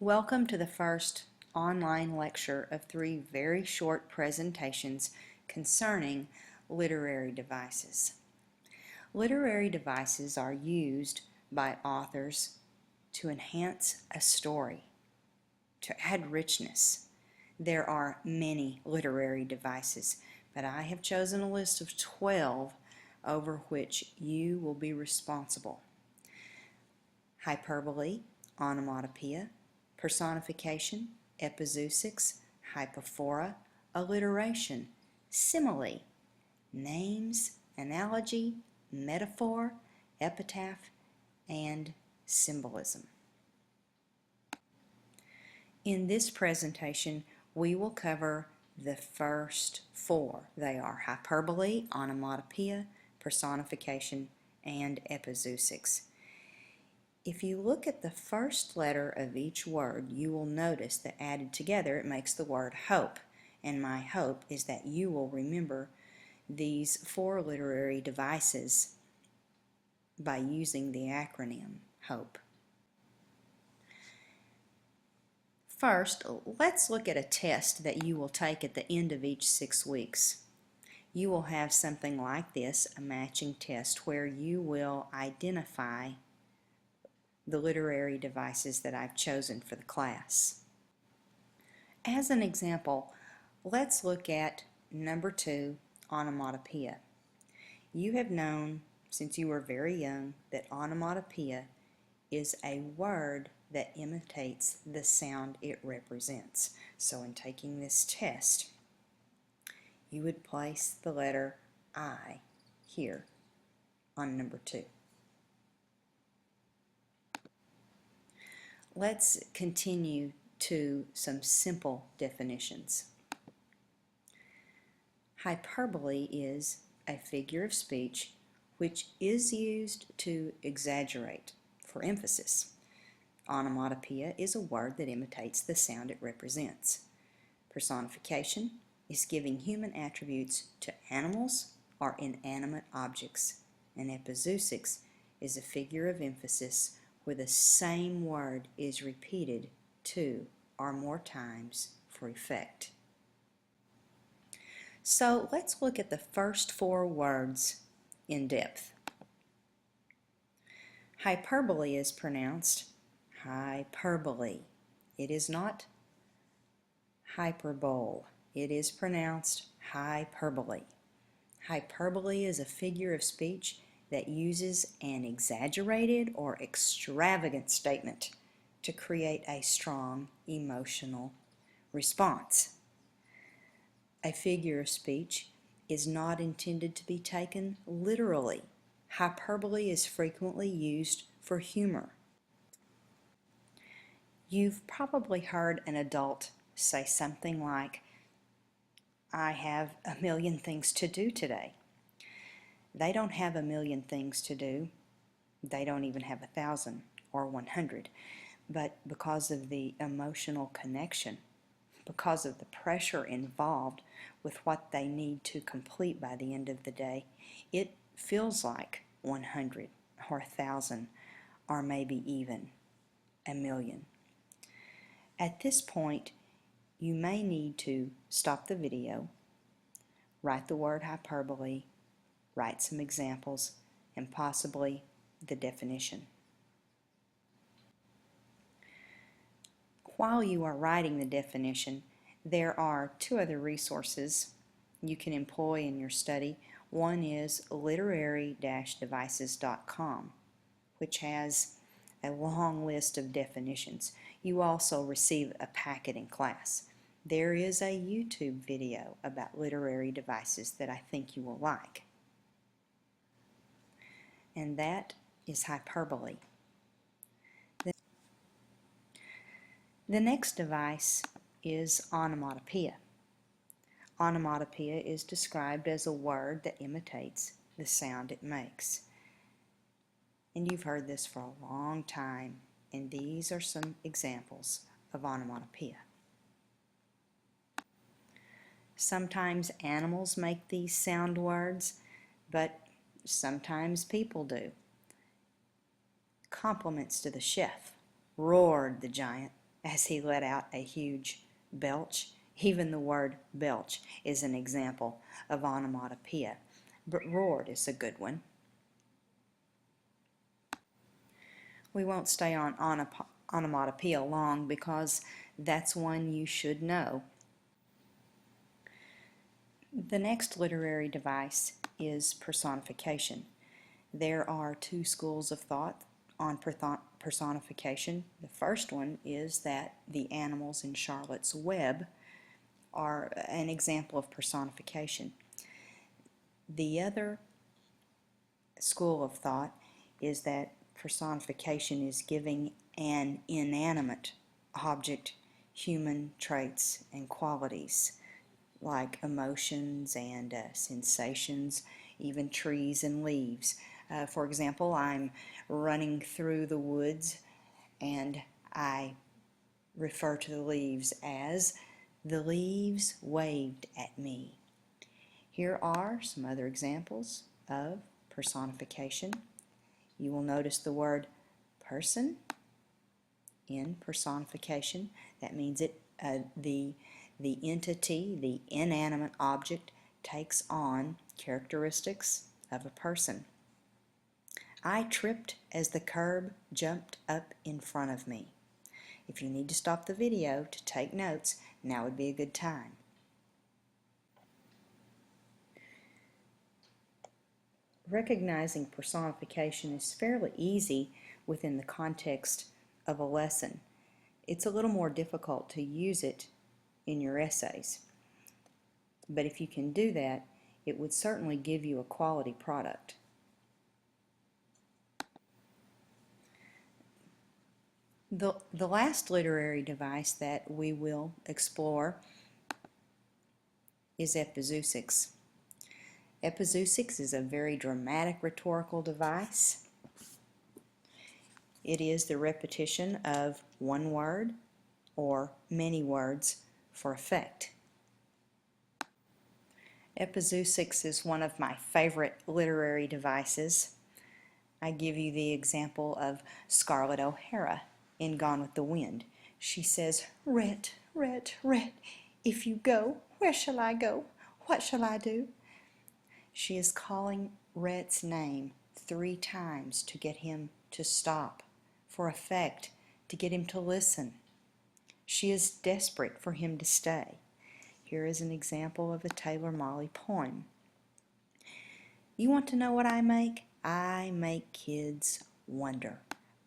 Welcome to the first online lecture of 3 very short presentations concerning literary devices. Literary devices are used by authors to enhance a story, to add richness. There are many literary devices, but I have chosen a list of 12 over which you will be responsible. Hyperbole, onomatopoeia, personification, epizeuxics, hypophora, alliteration, simile, names, analogy, metaphor, epitaph, and symbolism. In this presentation, we will cover the first 4. They are hyperbole, onomatopoeia, personification, and epizeuxics. If you look at the first letter of each word, you will notice that added together it makes the word hope. And my hope is that you will remember these 4 literary devices by using the acronym HOPE. First, let's look at a test that you will take at the end of each 6 weeks. You will have something like this, a matching test, where you will identify the literary devices that I've chosen for the class. As an example, let's look at number 2, onomatopoeia. You have known since you were very young that onomatopoeia is a word that imitates the sound it represents. So in taking this test, you would place the letter I here on number 2. Let's continue to some simple definitions. Hyperbole is a figure of speech which is used to exaggerate, for emphasis. Onomatopoeia is a word that imitates the sound it represents. Personification is giving human attributes to animals or inanimate objects. And epizeuxics is a figure of emphasis where the same word is repeated 2 or more times for effect. So let's look at the first 4 words in depth. Hyperbole is pronounced hyperbole. It is not hyperbole. It is pronounced hyperbole. Hyperbole is a figure of speech that uses an exaggerated or extravagant statement to create a strong emotional response. A figure of speech is not intended to be taken literally. Hyperbole is frequently used for humor. You've probably heard an adult say something like, "I have a million things to do today." They don't have a million things to do. They don't even have 1,000 or 100. But because of the emotional connection, because of the pressure involved with what they need to complete by the end of the day, it feels like 100 or 1,000 or maybe even a million. At this point, you may need to stop the video, write the word hyperbole, write some examples, and possibly the definition. While you are writing the definition, there are 2 other resources you can employ in your study. One is literary-devices.com, which has a long list of definitions. You also receive a packet in class. There is a YouTube video about literary devices that I think you will like. And that is hyperbole. The next device is onomatopoeia. Onomatopoeia is described as a word that imitates the sound it makes. And you've heard this for a long time, and these are some examples of onomatopoeia. Sometimes animals make these sound words, but sometimes people do. Compliments to the chef. Roared the giant. as he let out a huge belch. Even the word belch is an example of onomatopoeia, but roared is a good one. We won't stay on onomatopoeia long because that's one you should know. The next literary device is personification. There are two schools of thought on personification. The first one is that the animals in Charlotte's Web are an example of personification. The other school of thought is that personification is giving an inanimate object human traits and qualities like emotions and sensations, even trees and leaves. For example, I'm running through the woods and I refer to the leaves as the leaves waved at me. Here are some other examples of personification. You will notice the word person in personification. That means the entity, the inanimate object, takes on characteristics of a person. I tripped as the curb jumped up in front of me. If you need to stop the video to take notes, now would be a good time. Recognizing personification is fairly easy within the context of a lesson. It's a little more difficult to use it in your essays. But if you can do that, it would certainly give you a quality product. The last literary device that we will explore is epizeuxics. Epizeuxics is a very dramatic rhetorical device. It is the repetition of one word or many words for effect. Epizeuxics is one of my favorite literary devices. I give you the example of Scarlett O'Hara in Gone with the Wind. She says, "Rhett, Rhett, Rhett, if you go, where shall I go? What shall I do?" She is calling Rhett's name 3 times to get him to stop, for effect, to get him to listen. She is desperate for him to stay. Here is an example of a Taylor Mali poem. You want to know what I make? I make kids wonder.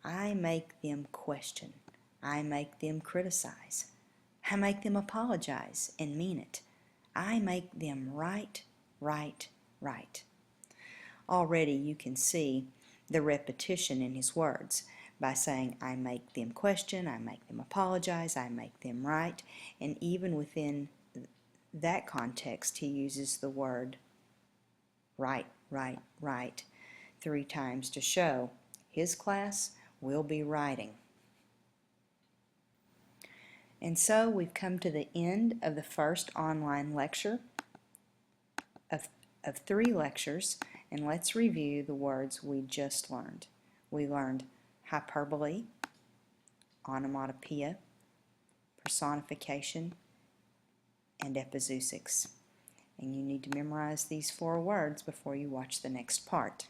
I make them question. I make them criticize. I make them apologize and mean it. I make them right. Already you can see the repetition in his words by saying I make them question, I make them apologize, I make them right, and even within that context he uses the word right 3 times to show his class will be writing. And so we've come to the end of the first online lecture of 3 lectures, and let's review the words we just learned. We learned hyperbole, onomatopoeia, personification, and epizeuxics. And you need to memorize these 4 words before you watch the next part.